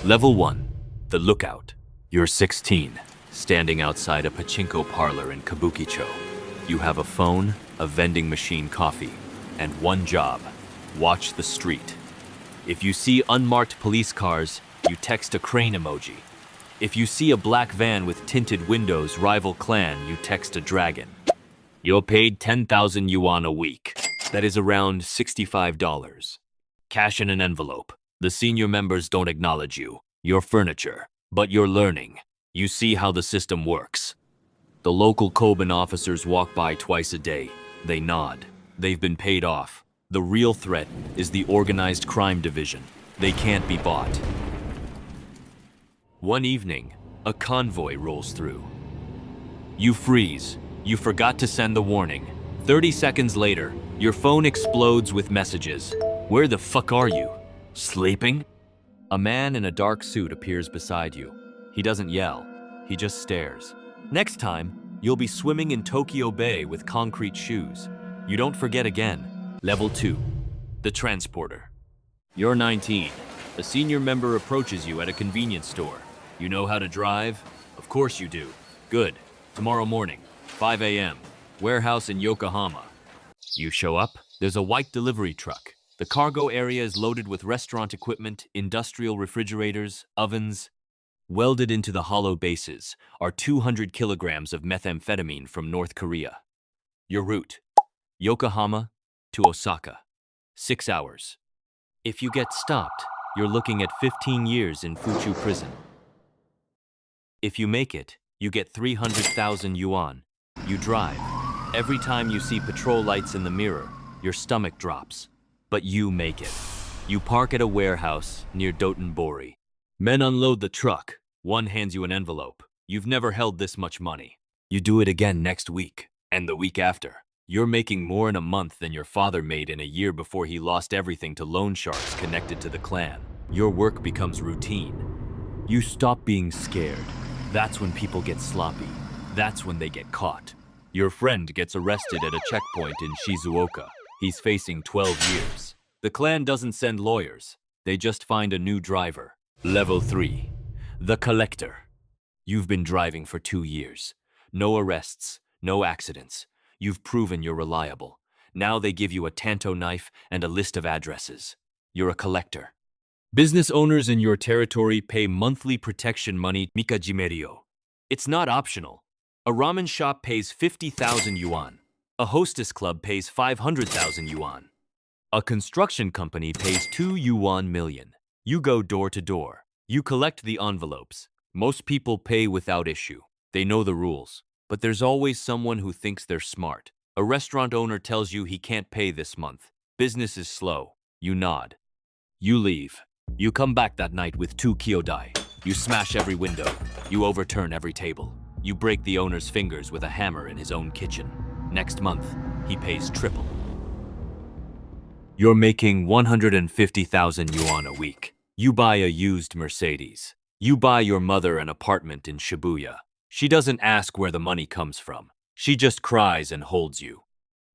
Level 1. The Lookout. You're 16, standing outside a pachinko parlor in Kabukicho. You have a phone, a vending machine coffee, and one job: watch the street. If you see unmarked police cars, you text a crane emoji. If you see a black van with tinted windows, rival clan, you text a dragon. You're paid 10,000 yuan a week. That is around $65. Cash in an envelope. The senior members don't acknowledge you. You're furniture, but you're learning. You see how the system works. The local Koban officers walk by twice a day. They nod. They've been paid off. The real threat is the organized crime division. They can't be bought. One evening, a convoy rolls through. You freeze. You forgot to send the warning. 30 seconds later, your phone explodes with messages. Where the fuck are you? Sleeping? A man in a dark suit appears beside you. He doesn't yell. He just stares. Next time, you'll be swimming in Tokyo Bay with concrete shoes. You don't forget again. Level 2. The Transporter. You're 19. A senior member approaches you at a convenience store. You know how to drive? Of course you do. Good. Tomorrow morning, 5 a.m. Warehouse in Yokohama. You show up. There's a white delivery truck. The cargo area is loaded with restaurant equipment, industrial refrigerators, ovens. Welded into the hollow bases are 200 kilograms of methamphetamine from North Korea. Your route: Yokohama to Osaka. 6 hours. If you get stopped, you're looking at 15 years in Fuchu prison. If you make it, you get 300,000 yuan. You drive. Every time you see patrol lights in the mirror, your stomach drops. But you make it. You park at a warehouse near Dotonbori. Men unload the truck. One hands you an envelope. You've never held this much money. You do it again next week, and the week after. You're making more in a month than your father made in a year before he lost everything to loan sharks connected to the clan. Your work becomes routine. You stop being scared. That's when people get sloppy. That's when they get caught. Your friend gets arrested at a checkpoint in Shizuoka. He's facing 12 years. The clan doesn't send lawyers. They just find a new driver. Level 3. The Collector. You've been driving for 2 years. No arrests, no accidents. You've proven you're reliable. Now they give you a tanto knife and a list of addresses. You're a collector. Business owners in your territory pay monthly protection money, Mikajimerio. It's not optional. A ramen shop pays 50,000 yuan. A hostess club pays 500,000 yuan. A construction company pays 2 yuan million. You go door to door. You collect the envelopes. Most people pay without issue. They know the rules. But there's always someone who thinks they're smart. A restaurant owner tells you he can't pay this month. Business is slow. You nod. You leave. You come back that night with 2 kyodai. You smash every window. You overturn every table. You break the owner's fingers with a hammer in his own kitchen. Next month, he pays triple. You're making 150,000 yuan a week. You buy a used Mercedes. You buy your mother an apartment in Shibuya. She doesn't ask where the money comes from. She just cries and holds you.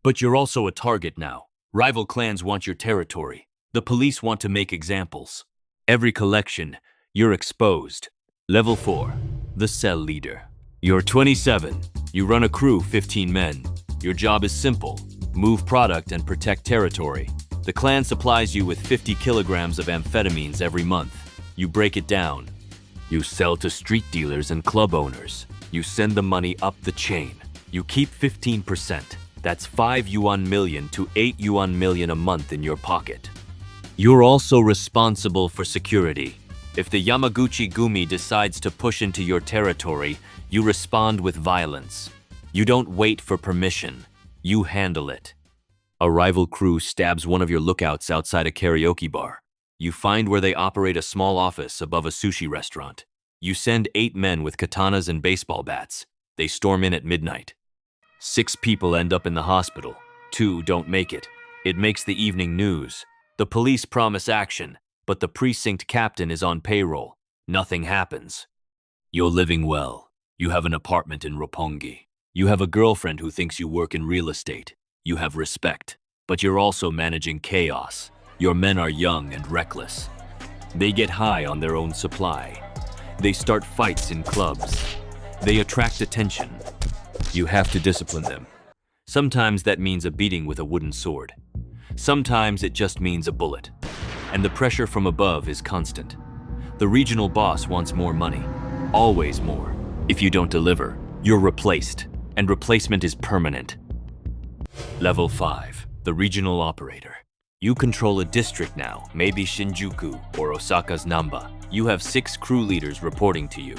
But you're also a target now. Rival clans want your territory. The police want to make examples. Every collection, you're exposed. Level 4. The Cell Leader. You're 27. You run a crew, 15 men. Your job is simple: move product and protect territory. The clan supplies you with 50 kilograms of amphetamines every month. You break it down. You sell to street dealers and club owners. You send the money up the chain. You keep 15%. That's 5 yuan million to 8 yuan million a month in your pocket. You're also responsible for security. If the Yamaguchi Gumi decides to push into your territory, you respond with violence. You don't wait for permission. You handle it. A rival crew stabs one of your lookouts outside a karaoke bar. You find where they operate a small office above a sushi restaurant. You send 8 men with katanas and baseball bats. They storm in at midnight. 6 people end up in the hospital. 2 don't make it. It makes the evening news. The police promise action, but the precinct captain is on payroll. Nothing happens. You're living well. You have an apartment in Roppongi. You have a girlfriend who thinks you work in real estate. You have respect, but you're also managing chaos. Your men are young and reckless. They get high on their own supply. They start fights in clubs. They attract attention. You have to discipline them. Sometimes that means a beating with a wooden sword. Sometimes it just means a bullet. And the pressure from above is constant. The regional boss wants more money. Always more. If you don't deliver, you're replaced. And replacement is permanent. Level 5. The regional operator. You control a district now, maybe Shinjuku or Osaka's Namba. You have 6 crew leaders reporting to you.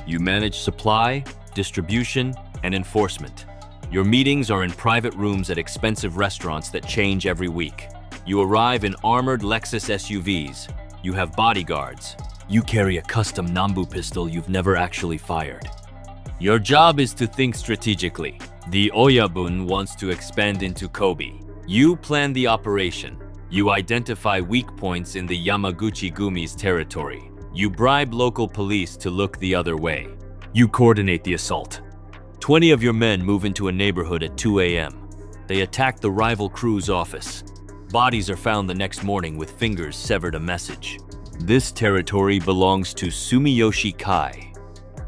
You manage supply, distribution, and enforcement. Your meetings are in private rooms at expensive restaurants that change every week. You arrive in armored Lexus SUVs. You have bodyguards. You carry a custom Nambu pistol you've never actually fired. Your job is to think strategically. The Oyabun wants to expand into Kobe. You plan the operation. You identify weak points in the Yamaguchi-gumi's territory. You bribe local police to look the other way. You coordinate the assault. 20 of your men move into a neighborhood at 2 a.m. They attack the rival crew's office. Bodies are found the next morning with fingers severed a message. This territory belongs to Sumiyoshi Kai.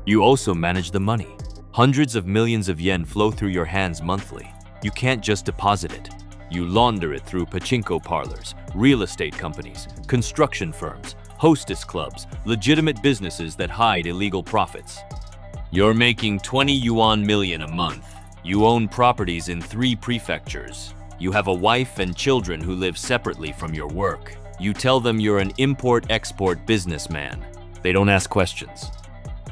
You also manage the money. Hundreds of millions of yen flow through your hands monthly. You can't just deposit it. You launder it through pachinko parlors, real estate companies, construction firms, hostess clubs, legitimate businesses that hide illegal profits. You're making 20 yuan million a month. You own properties in 3 prefectures. You have a wife and children who live separately from your work. You tell them you're an import-export businessman. They don't ask questions.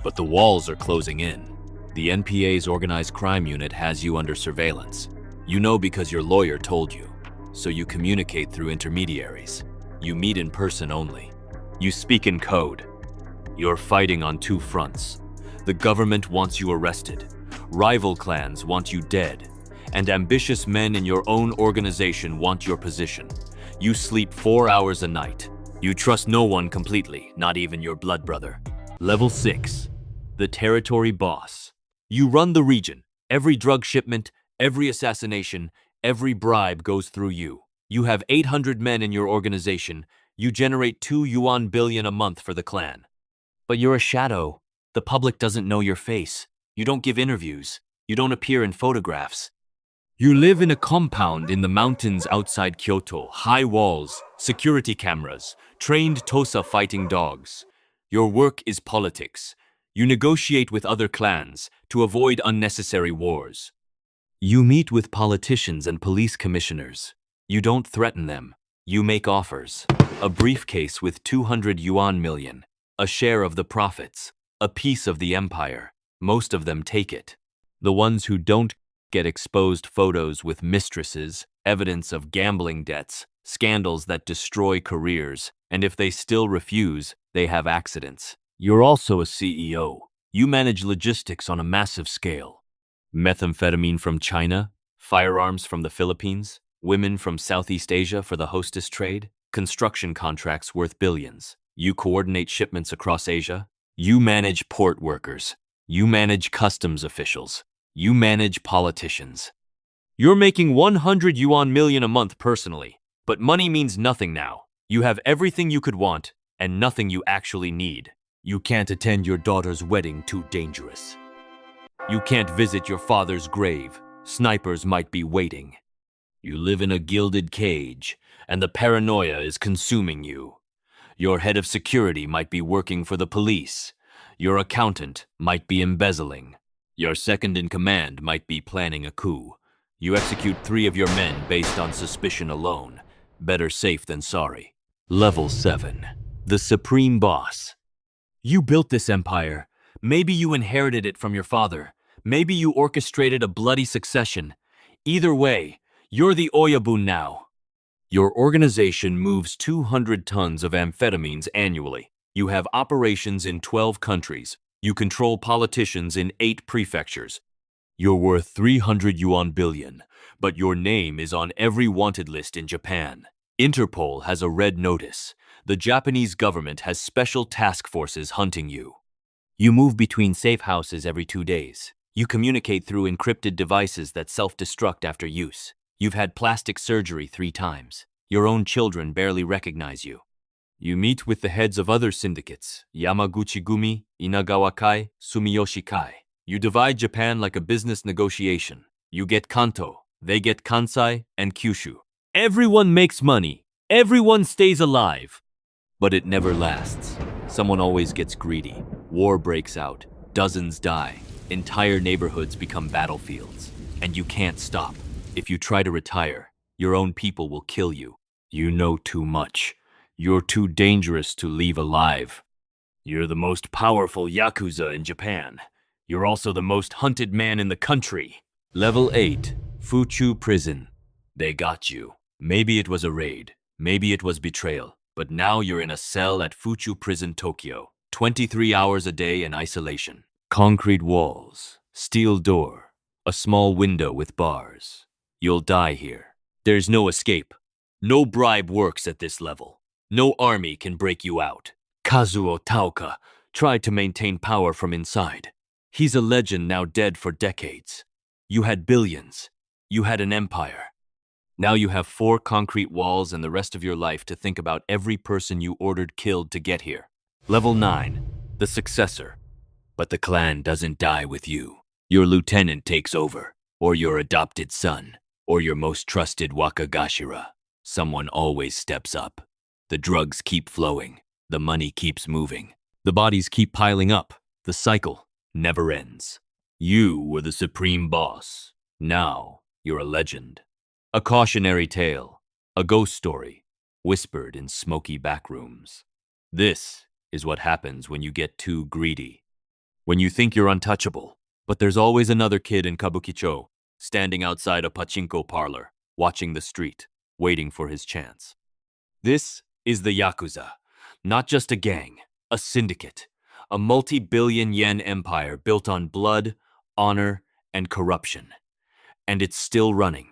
But the walls are closing in. The NPA's organized crime unit has you under surveillance. You know because your lawyer told you. So you communicate through intermediaries. You meet in person only. You speak in code. You're fighting on 2 fronts. The government wants you arrested. Rival clans want you dead. And ambitious men in your own organization want your position. You sleep 4 hours a night. You trust no one completely, not even your blood brother. Level 6. The territory boss. You run the region. Every drug shipment, every assassination, every bribe goes through you. You have 800 men in your organization. You generate 2 yuan billion a month for the clan. But you're a shadow. The public doesn't know your face. You don't give interviews. You don't appear in photographs. You live in a compound in the mountains outside Kyoto, high walls, security cameras, trained Tosa fighting dogs. Your work is politics. You negotiate with other clans to avoid unnecessary wars. You meet with politicians and police commissioners. You don't threaten them. You make offers. A briefcase with 200 yuan million, a share of the profits, a piece of the empire. Most of them take it. The ones who don't get exposed photos with mistresses, evidence of gambling debts, scandals that destroy careers, and if they still refuse, they have accidents. You're also a CEO. You manage logistics on a massive scale. Methamphetamine from China, firearms from the Philippines, women from Southeast Asia for the hostess trade, construction contracts worth billions. You coordinate shipments across Asia. You manage port workers. You manage customs officials. You manage politicians. You're making 100 yuan million a month personally, but money means nothing now. You have everything you could want and nothing you actually need. You can't attend your daughter's wedding, too dangerous. You can't visit your father's grave. Snipers might be waiting. You live in a gilded cage, and the paranoia is consuming you. Your head of security might be working for the police. Your accountant might be embezzling. Your second in command might be planning a coup. You execute 3 of your men based on suspicion alone. Better safe than sorry. Level 7. The Supreme Boss. You built this empire. Maybe you inherited it from your father. Maybe you orchestrated a bloody succession. Either way, you're the Oyabun now. Your organization moves 200 tons of amphetamines annually. You have operations in 12 countries. You control politicians in 8 prefectures. You're worth 300 yuan billion, but your name is on every wanted list in Japan. Interpol has a red notice. The Japanese government has special task forces hunting you. You move between safe houses every 2 days. You communicate through encrypted devices that self-destruct after use. You've had plastic surgery 3 times. Your own children barely recognize you. You meet with the heads of other syndicates, Yamaguchi-gumi, Inagawa-kai, Sumiyoshi-kai. You divide Japan like a business negotiation. You get Kanto, they get Kansai, and Kyushu. Everyone makes money. Everyone stays alive. But it never lasts. Someone always gets greedy. War breaks out. Dozens die. Entire neighborhoods become battlefields. And you can't stop. If you try to retire, your own people will kill you. You know too much. You're too dangerous to leave alive. You're the most powerful Yakuza in Japan. You're also the most hunted man in the country. Level 8, Fuchu Prison. They got you. Maybe it was a raid. Maybe it was betrayal. But now you're in a cell at Fuchu Prison, Tokyo. 23 hours a day in isolation. Concrete walls, steel door, a small window with bars. You'll die here. There's no escape. No bribe works at this level. No army can break you out. Kazuo Taoka tried to maintain power from inside. He's a legend now dead for decades. You had billions. You had an empire. Now you have 4 concrete walls and the rest of your life to think about every person you ordered killed to get here. Level 9, the successor. But the clan doesn't die with you. Your lieutenant takes over, or your adopted son, or your most trusted Wakagashira. Someone always steps up. The drugs keep flowing. The money keeps moving. The bodies keep piling up. The cycle never ends. You were the supreme boss. Now you're a legend. A cautionary tale, a ghost story, whispered in smoky backrooms. This is what happens when you get too greedy. When you think you're untouchable, but there's always another kid in Kabukicho, standing outside a pachinko parlor, watching the street, waiting for his chance. This is the Yakuza, not just a gang, a syndicate, a multi-billion yen empire built on blood, honor, and corruption. And it's still running.